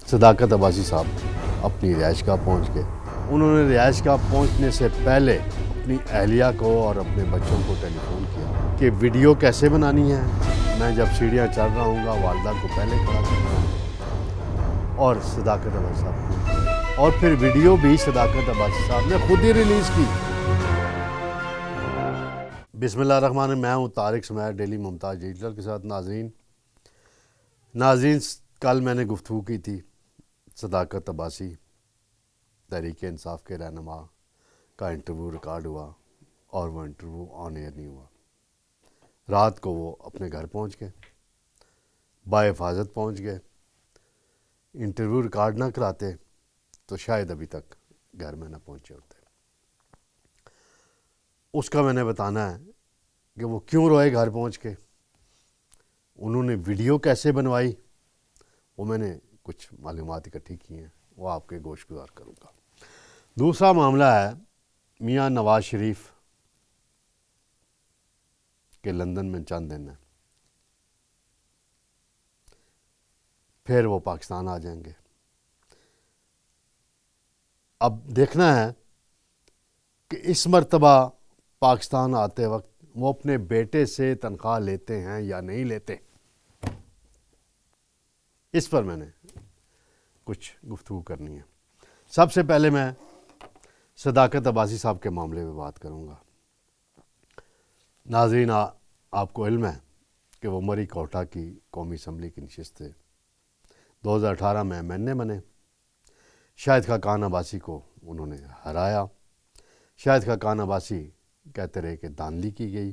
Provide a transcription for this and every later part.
صداقت عباسی صاحب اپنی رہائش گاہ پہنچ گئے۔ انہوں نے رہائش گاہ پہنچنے سے پہلے اپنی اہلیہ کو اور اپنے بچوں کو ٹیلی فون کیا کہ ویڈیو کیسے بنانی ہے، میں جب سیڑھیاں چڑھ رہا ہوں گا والدہ کو پہلے کھڑا کرنا ہے، اور صداقت عباسی صاحب کو، اور پھر ویڈیو بھی صداقت عباسی صاحب نے خود ہی ریلیز کی۔ بسم اللہ الرحمن الرحیم، میں ہوں طارق سمیر ڈیلی ممتاز ڈیجیٹل کے ساتھ۔ ناظرین کل میں نے گفتگو کی تھی، صداقت عباسی تحریک انصاف کے رہنما کا انٹرویو ریکارڈ ہوا اور وہ انٹرویو آن ایئر نہیں ہوا۔ رات کو وہ اپنے گھر پہنچ گئے، بحفاظت پہنچ گئے۔ انٹرویو ریکارڈ نہ کراتے تو شاید ابھی تک گھر میں نہ پہنچے ہوتے۔ اس کا میں نے بتانا ہے کہ وہ کیوں روئے گھر پہنچ کے، انہوں نے ویڈیو کیسے بنوائی، وہ میں نے کچھ معلومات اکٹھی کی ہیں، وہ آپ کے گوش گزار کروں گا۔ دوسرا معاملہ ہے میاں نواز شریف کے لندن میں چند دن ہیں، پھر وہ پاکستان آ جائیں گے۔ اب دیکھنا ہے کہ اس مرتبہ پاکستان آتے وقت وہ اپنے بیٹے سے تنخواہ لیتے ہیں یا نہیں لیتے، اس پر میں نے کچھ گفتگو کرنی ہے۔ سب سے پہلے میں صداقت عباسی صاحب کے معاملے میں بات کروں گا۔ ناظرین، آپ کو علم ہے کہ وہ مری کوٹھا کی قومی اسمبلی کی نشست سے 2018 میں MNA بنے۔ شاہد خاقان عباسی کو انہوں نے ہرایا۔ شاہد خاقان عباسی کہتے رہے کہ دھاندلی کی گئی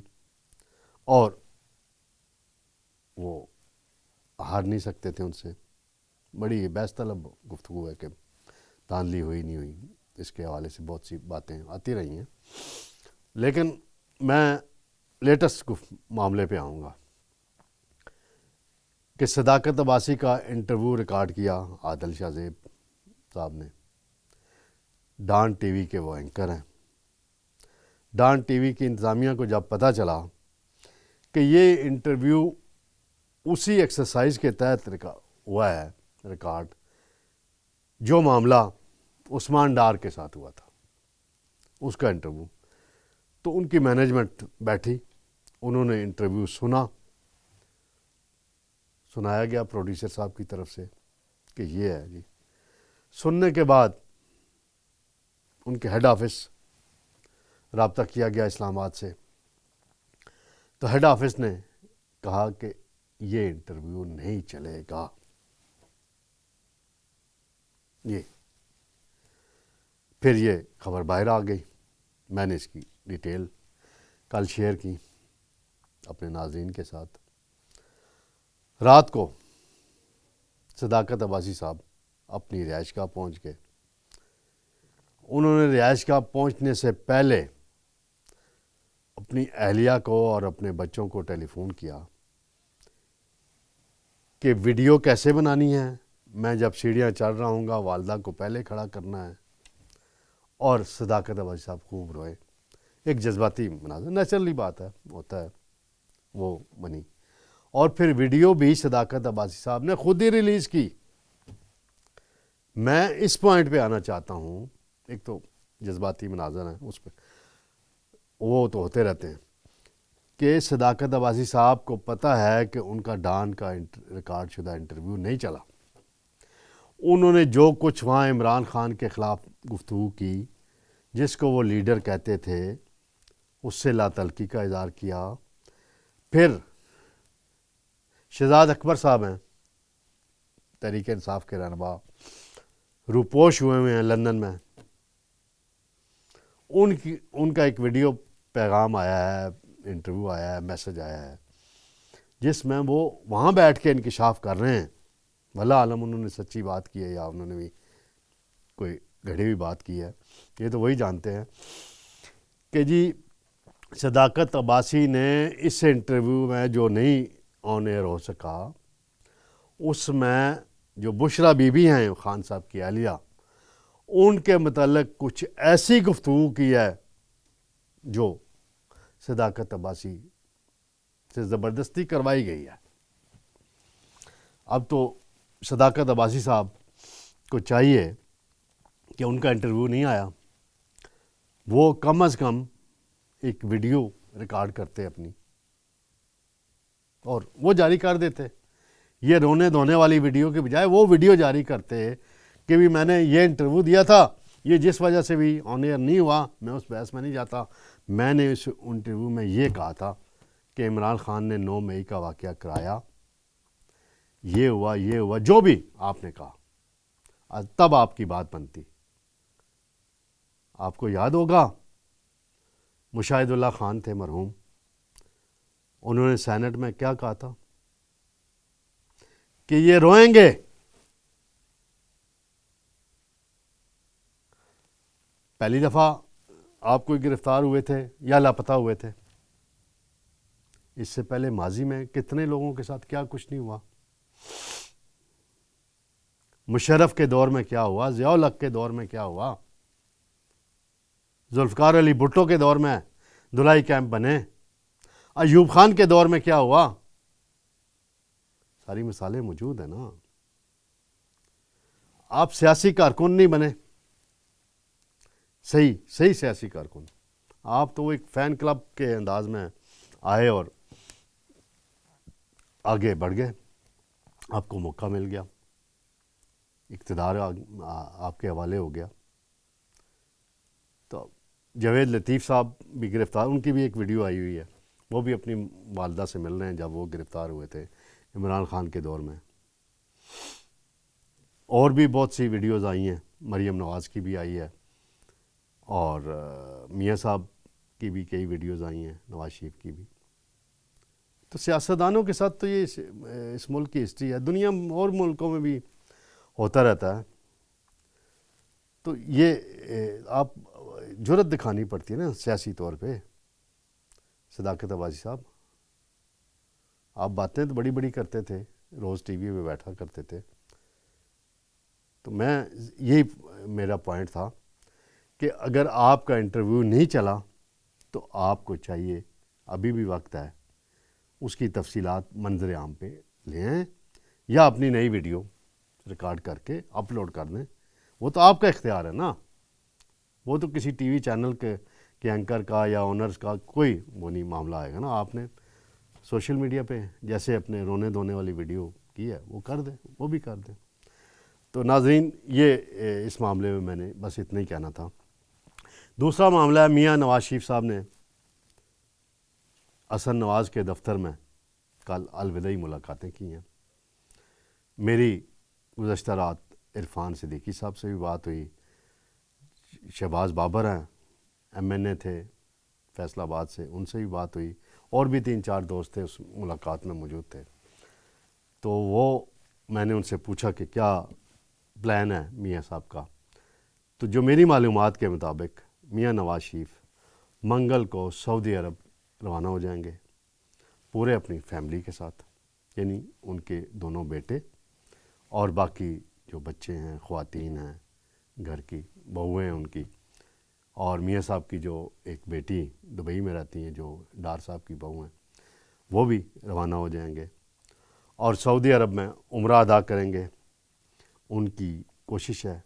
اور وہ ہار نہیں سکتے تھے ان سے۔ بڑی بحث طلب گفتگو ہے کہ دھاندلی ہوئی نہیں ہوئی، اس کے حوالے سے بہت سی باتیں آتی رہی ہیں، لیکن میں لیٹسٹ معاملے پہ آؤں گا کہ صداقت عباسی کا انٹرویو ریکارڈ کیا عادل شاہ زیب صاحب نے۔ ڈان ٹی وی کے وہ اینکر ہیں۔ ڈان ٹی وی کی انتظامیہ کو جب پتہ چلا کہ یہ انٹرویو اسی ایکسرسائز کے تحت ہوا ہے ریکارڈ جو معاملہ عثمان ڈار کے ساتھ ہوا تھا، اس کا انٹرویو، تو ان کی مینجمنٹ بیٹھی، انہوں نے انٹرویو سنایا گیا پروڈیوسر صاحب کی طرف سے کہ یہ ہے جی۔ سننے کے بعد ان کے ہیڈ آفس رابطہ کیا گیا اسلام آباد سے، تو ہیڈ آفس نے کہا کہ یہ انٹرویو نہیں چلے گا۔ پھر یہ خبر باہر آ گئی، میں نے اس کی ڈیٹیل کل شیئر کی اپنے ناظرین کے ساتھ۔ رات کو صداقت عباسی صاحب اپنی رہائش گاہ پہنچ گئے۔ انہوں نے رہائش گاہ پہنچنے سے پہلے اپنی اہلیہ کو اور اپنے بچوں کو ٹیلی فون کیا کہ ویڈیو کیسے بنانی ہے، میں جب سیڑھیاں چڑھ رہا ہوں گا والدہ کو پہلے کھڑا کرنا ہے، اور صداقت عباسی صاحب خوب روئے۔ ایک جذباتی مناظر، نیچرلی بات ہے، ہوتا ہے، وہ بنی، اور پھر ویڈیو بھی صداقت عباسی صاحب نے خود ہی ریلیز کی۔ میں اس پوائنٹ پہ آنا چاہتا ہوں، ایک تو جذباتی مناظر ہیں، اس پہ وہ تو ہوتے رہتے ہیں، کہ صداقت عباسی صاحب کو پتہ ہے کہ ان کا ڈان کا ریکارڈ شدہ انٹرویو نہیں چلا۔ انہوں نے جو کچھ وہاں عمران خان کے خلاف گفتگو کی، جس کو وہ لیڈر کہتے تھے، اس سے لا تعلقی کا اظہار کیا۔ پھر شہزاد اکبر صاحب ہیں، تحریک انصاف کے رہنما، روپوش ہوئے ہیں لندن میں، ان کا ایک ویڈیو پیغام آیا ہے، انٹرویو آیا ہے، میسج آیا ہے، جس میں وہ وہاں بیٹھ کے انکشاف کر رہے ہیں۔ واللہ عالم انہوں نے سچی بات کی ہے یا انہوں نے بھی کوئی گھڑی ہوئی بات کی ہے، یہ تو وہی جانتے ہیں، کہ جی صداقت عباسی نے اس انٹرویو میں جو نہیں آن ایئر ہو سکا، اس میں جو بشرا بی بی ہیں خان صاحب کی اہلیہ، ان کے متعلق کچھ ایسی گفتگو کی ہے جو صداقت عباسی سے زبردستی کروائی گئی ہے۔ اب تو صداقت عباسی صاحب کو چاہیے کہ ان کا انٹرویو نہیں آیا، وہ کم از کم ایک ویڈیو ریکارڈ کرتے اپنی اور وہ جاری کر دیتے. یہ رونے دھونے والی ویڈیو کے بجائے وہ ویڈیو جاری کرتے کہ بھی میں نے یہ انٹرویو دیا تھا، یہ جس وجہ سے بھی آن ایئر نہیں ہوا، میں اس بحث میں نہیں جاتا، میں نے اس انٹرویو میں یہ کہا تھا کہ عمران خان نے 9 مئی کا واقعہ کرایا، یہ ہوا جو بھی آپ نے کہا، تب آپ کی بات بنتی. آپ کو یاد ہوگا مشاہد اللہ خان تھے مرحوم، انہوں نے سینٹ میں کیا کہا تھا کہ یہ روئیں گے. پہلی دفعہ آپ کوئی گرفتار ہوئے تھے یا لاپتہ ہوئے تھے، اس سے پہلے ماضی میں کتنے لوگوں کے ساتھ کیا کچھ نہیں ہوا. مشرف کے دور میں کیا ہوا، ضیاء الحق کے دور میں کیا ہوا، ذوالفقار علی بھٹو کے دور میں دلائی کیمپ بنے، ایوب خان کے دور میں کیا ہوا، ساری مثالیں موجود ہیں نا. آپ سیاسی کارکن نہیں بنے، صحیح سیاسی کارکن، آپ تو ایک فین کلب کے انداز میں آئے اور آگے بڑھ گئے، آپ کو موقع مل گیا، اقتدار آپ کے حوالے ہو گیا. تو جاوید لطیف صاحب بھی گرفتار، ان کی بھی ایک ویڈیو آئی ہوئی ہے، وہ بھی اپنی والدہ سے مل رہے ہیں جب وہ گرفتار ہوئے تھے عمران خان کے دور میں. اور بھی بہت سی ویڈیوز آئی ہیں، مریم نواز کی بھی آئی ہے، اور میاں صاحب کی بھی کئی ویڈیوز آئی ہیں، نواز شریف کی بھی. تو سیاستدانوں کے ساتھ تو یہ اس ملک کی ہسٹری ہے، دنیا اور ملکوں میں بھی ہوتا رہتا ہے. تو یہ آپ جرأت دکھانی پڑتی ہے نا سیاسی طور پہ. صداقت آبادی صاحب، آپ باتیں تو بڑی بڑی کرتے تھے، روز ٹی وی پہ بیٹھا کرتے تھے، تو میں یہی میرا پوائنٹ تھا کہ اگر آپ کا انٹرویو نہیں چلا تو آپ کو چاہیے، ابھی بھی وقت ہے، اس کی تفصیلات منظر عام پہ لے آئیں یا اپنی نئی ویڈیو ریکارڈ کر کے اپلوڈ کر دیں. وہ تو آپ کا اختیار ہے نا، وہ تو کسی ٹی وی چینل کے اینکر کا یا اونرز کا کوئی وہ نہیں معاملہ آئے گا نا. آپ نے سوشل میڈیا پہ جیسے اپنے رونے دھونے والی ویڈیو کی ہے وہ کر دیں، وہ بھی کر دیں. تو ناظرین، یہ اس معاملے میں میں نے بس اتنا ہی کہنا تھا. دوسرا معاملہ ہے، میاں نواز شریف صاحب نے حسن نواز کے دفتر میں کل الوداعی ملاقاتیں کی ہیں. میری گزشتہ رات عرفان صدیقی صاحب سے بھی بات ہوئی، شہباز بابر ہیں، ایم این اے تھے فیصل آباد سے، ان سے بھی بات ہوئی، اور بھی 3-4 دوست تھے اس ملاقات میں موجود تھے. تو وہ میں نے ان سے پوچھا کہ کیا پلان ہے میاں صاحب کا. تو جو میری معلومات کے مطابق میاں نواز شریف منگل کو سعودی عرب روانہ ہو جائیں گے، پورے اپنی فیملی کے ساتھ، یعنی ان کے دونوں بیٹے اور باقی جو بچے ہیں، خواتین ہیں، گھر کی بہویں ہیں ان کی، اور میاں صاحب کی جو ایک بیٹی دبئی میں رہتی ہیں جو ڈار صاحب کی بہو ہیں، وہ بھی روانہ ہو جائیں گے اور سعودی عرب میں عمرہ ادا کریں گے. ان کی کوشش ہے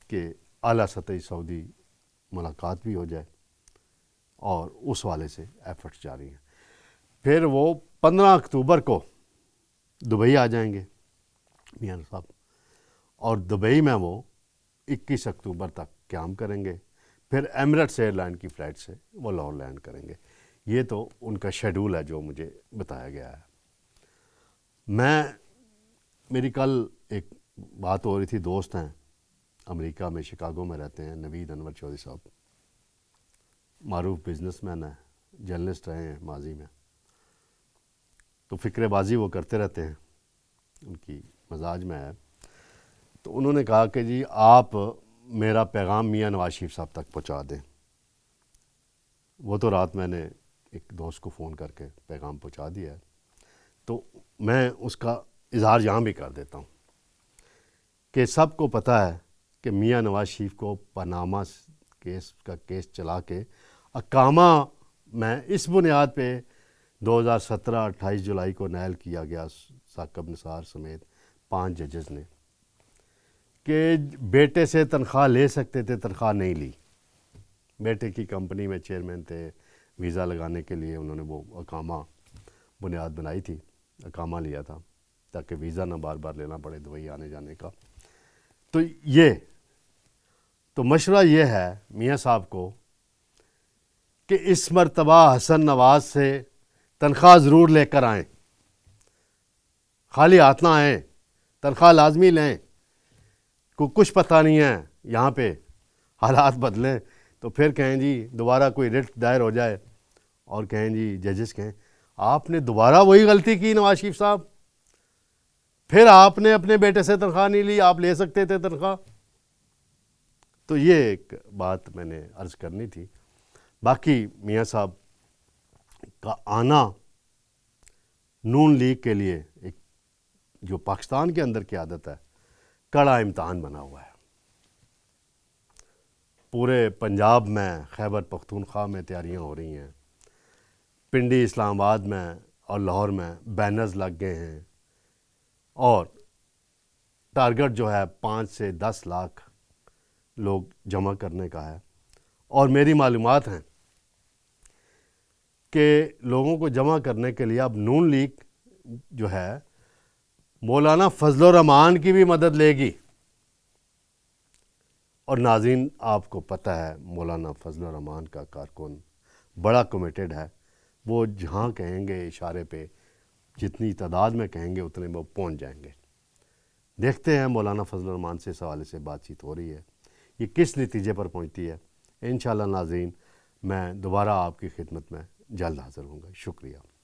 کہ اعلیٰ سطحی سعودی ملاقات بھی ہو جائے، اور اس والے سے ایفرٹس جاری ہیں. پھر وہ 15 اکتوبر کو دبئی آ جائیں گے میاں صاحب، اور دبئی میں وہ 21 اکتوبر تک قیام کریں گے. پھر ایمریٹس ایئر لائن کی فلائٹ سے وہ لاہور لینڈ کریں گے. یہ تو ان کا شیڈول ہے جو مجھے بتایا گیا ہے. میری کل ایک بات ہو رہی تھی، دوست ہیں امریکہ میں، شکاگو میں رہتے ہیں، نوید انور چودھری صاحب، معروف بزنس مین ہیں، جرنلسٹ رہے ہیں ماضی میں، تو فکر بازی وہ کرتے رہتے ہیں، ان کی مزاج میں ہے. تو انہوں نے کہا کہ جی آپ میرا پیغام میاں نواز شریف صاحب تک پہنچا دیں. وہ تو رات میں نے ایک دوست کو فون کر کے پیغام پہنچا دیا ہے، تو میں اس کا اظہار یہاں بھی کر دیتا ہوں کہ سب کو پتہ ہے کہ میاں نواز شریف کو پاناما کیس چلا کے اقامہ میں اس بنیاد پہ 2017 28 جولائی کو نائل کیا گیا ثاقب نثار سمیت 5 ججز نے کہ بیٹے سے تنخواہ لے سکتے تھے، تنخواہ نہیں لی. بیٹے کی کمپنی میں چیئرمین تھے، ویزا لگانے کے لیے انہوں نے وہ اقامہ بنیاد بنائی تھی، اقامہ لیا تھا تاکہ ویزا نہ بار بار لینا پڑے دبئی آنے جانے کا. تو مشورہ یہ ہے میاں صاحب کو کہ اس مرتبہ حسن نواز سے تنخواہ ضرور لے کر آئیں، خالی ہاتھ نہ آئیں، تنخواہ لازمی لیں. کچھ پتہ نہیں ہے یہاں پہ حالات بدلیں تو پھر کہیں جی دوبارہ کوئی رٹ دائر ہو جائے اور کہیں جی ججز کہیں آپ نے دوبارہ وہی غلطی کی نواز شریف صاحب، پھر آپ نے اپنے بیٹے سے تنخواہ نہیں لی، آپ لے سکتے تھے تنخواہ. تو یہ ایک بات میں نے عرض کرنی تھی. باقی میاں صاحب کا آنا نون لیگ کے لیے ایک جو پاکستان کے اندر کی عادت ہے، کڑا امتحان بنا ہوا ہے. پورے پنجاب میں، خیبر پختونخوا میں تیاریاں ہو رہی ہیں، پنڈی، اسلام آباد میں اور لاہور میں بینرز لگ گئے ہیں، اور ٹارگٹ جو ہے 5 سے 10 لاکھ لوگ جمع کرنے کا ہے. اور میری معلومات ہیں کہ لوگوں کو جمع کرنے کے لیے اب نون لیگ جو ہے مولانا فضل الرحمان کی بھی مدد لے گی. اور ناظرین آپ کو پتہ ہے مولانا فضل الرحمان کا کارکن بڑا کمیٹڈ ہے، وہ جہاں کہیں گے اشارے پہ جتنی تعداد میں کہیں گے اتنے وہ پہنچ جائیں گے. دیکھتے ہیں مولانا فضل الرحمان سے اس حوالے سے بات چیت ہو رہی ہے، یہ کس نتیجے پر پہنچتی ہے. انشاءاللہ ناظرین میں دوبارہ آپ کی خدمت میں جلد حاضر ہوں گا. شکریہ.